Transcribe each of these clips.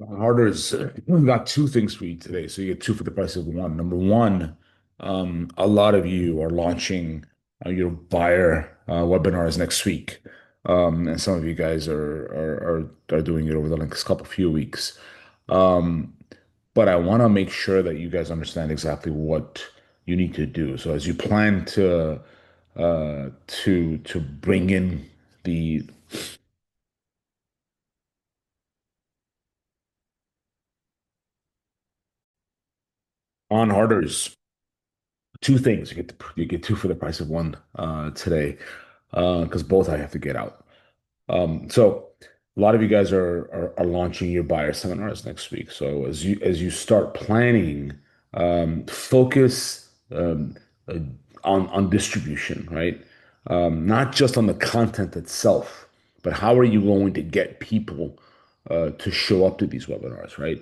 Harder is we've got two things for you today. So you get two for the price of one. Number one, a lot of you are launching your buyer webinars next week. And some of you guys are doing it over the next couple few weeks. Um, but I want to make sure that you guys understand exactly what you need to do. So as you plan to bring in the on harders, two things. You get two for the price of one today because both I have to get out. So a lot of you guys are launching your buyer seminars next week. So as you start planning, focus uh, on distribution, right? Not just on the content itself, but how are you going to get people to show up to these webinars, right?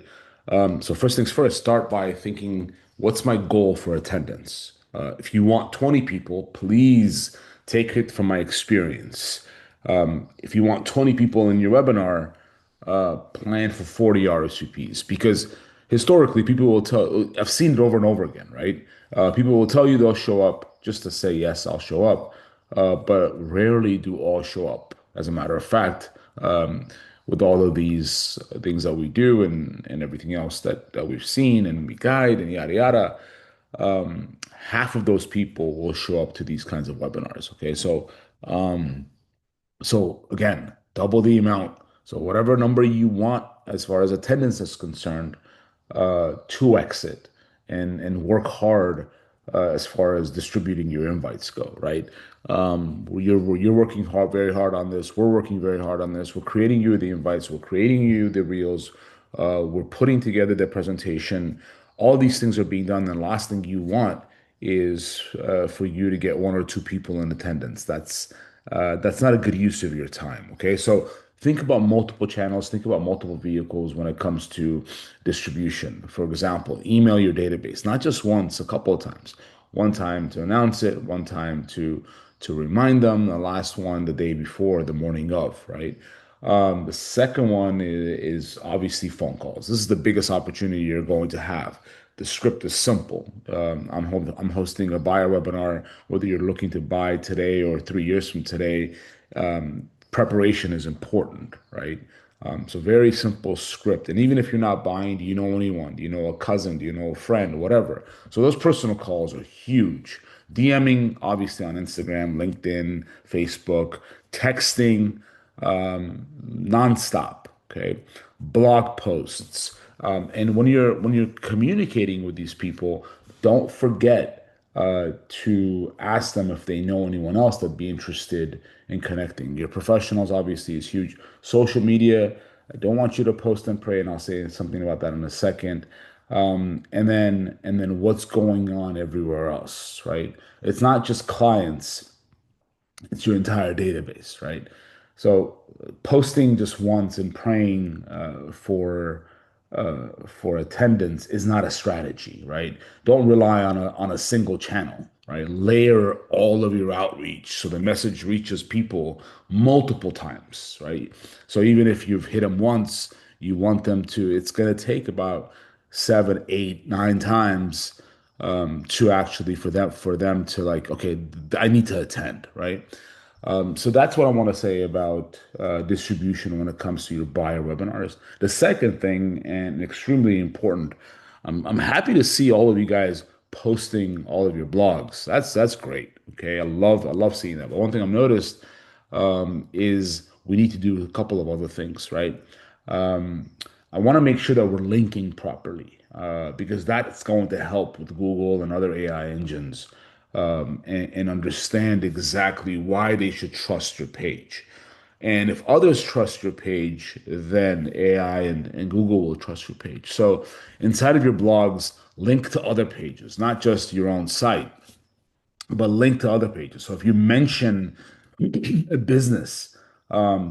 So first things first, start by thinking, what's my goal for attendance? If you want 20 people, please take it from my experience. If you want 20 people in your webinar, plan for 40 RSVPs because historically people will tell, I've seen it over and over again, right? People will tell you they'll show up just to say, yes, I'll show up, but rarely do all show up. As a matter of fact, with all of these things that we do and everything else that we've seen and we guide and yada yada, half of those people will show up to these kinds of webinars. Okay, so again, double the amount. So whatever number you want as far as attendance is concerned, to exit and work hard as far as distributing your invites go, right? You're working hard, very hard on this. We're working very hard on this. We're creating you the invites. We're creating you the reels. We're putting together the presentation. All these things are being done. And the last thing you want is for you to get one or two people in attendance. That's not a good use of your time. Okay, so think about multiple channels, think about multiple vehicles when it comes to distribution. For example, email your database, not just once, a couple of times. One time to announce it, one time to remind them, the last one the day before, the morning of, right? The second one is obviously phone calls. This is the biggest opportunity you're going to have. The script is simple. I'm hosting a buyer webinar, whether you're looking to buy today or 3 years from today. Preparation is important, right? So very simple script. And even if you're not buying, do you know anyone? Do you know a cousin? Do you know a friend? Whatever. So those personal calls are huge. DMing, obviously on Instagram, LinkedIn, Facebook, texting, nonstop. Okay, blog posts, and when you're communicating with these people, don't forget to ask them if they know anyone else that'd be interested in connecting. Your professionals obviously is huge. Social media, I don't want you to post and pray, and I'll say something about that in a second. And then what's going on everywhere else, right? It's not just clients, it's your entire database, right? So posting just once and praying for attendance is not a strategy, right? Don't rely on a single channel, right? Layer all of your outreach so the message reaches people multiple times, right? So even if you've hit them once, you want them to. It's going to take about seven, eight, nine times to actually for them to like, okay, I need to attend, right? So that's what I want to say about distribution when it comes to your buyer webinars. The second thing, and extremely important, I'm happy to see all of you guys posting all of your blogs. That's great. Okay, I love seeing that. But one thing I've noticed is we need to do a couple of other things, right? Um, I want to make sure that we're linking properly because that's going to help with Google and other AI engines and understand exactly why they should trust your page. And if others trust your page, then AI and Google will trust your page. So inside of your blogs, link to other pages, not just your own site, but link to other pages. So if you mention a business,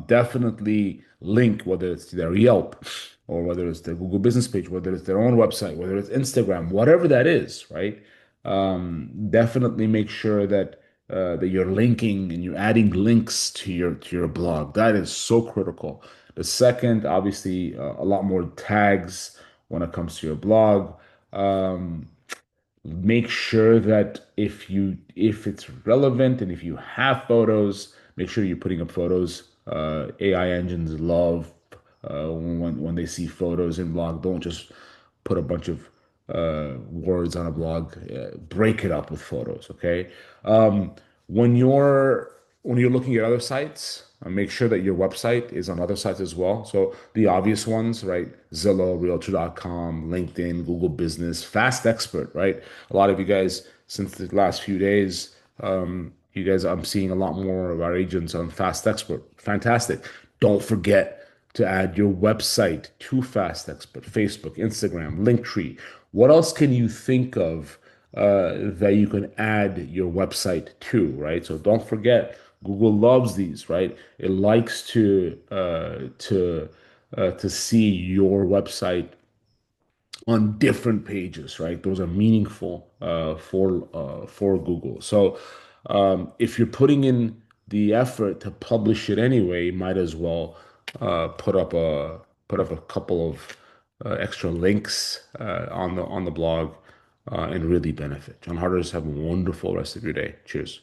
definitely link, whether it's their Yelp or whether it's their Google business page, whether it's their own website, whether it's Instagram, whatever that is, right? Definitely make sure that you're linking and you're adding links to your blog. That is so critical. The second, obviously, a lot more tags when it comes to your blog. Um, Make sure that if it's relevant and if you have photos, make sure you're putting up photos. AI engines love when they see photos in blog. Don't just put a bunch of words on a blog. Break it up with photos. Okay. Um, when you're looking at other sites, make sure that your website is on other sites as well. So the obvious ones, right? Zillow, Realtor.com, LinkedIn, Google Business, Fast Expert, right? A lot of you guys, since the last few days, you guys, I'm seeing a lot more of our agents on Fast Expert. Fantastic. Don't forget to add your website to Fast Expert, Facebook, Instagram, Linktree. What else can you think of that you can add your website to, right? So don't forget, Google loves these, right? It likes to see your website on different pages, right? Those are meaningful for Google. So if you're putting in the effort to publish it anyway, might as well put up a couple of extra links on the blog and really benefit. John Harders, have a wonderful rest of your day. Cheers.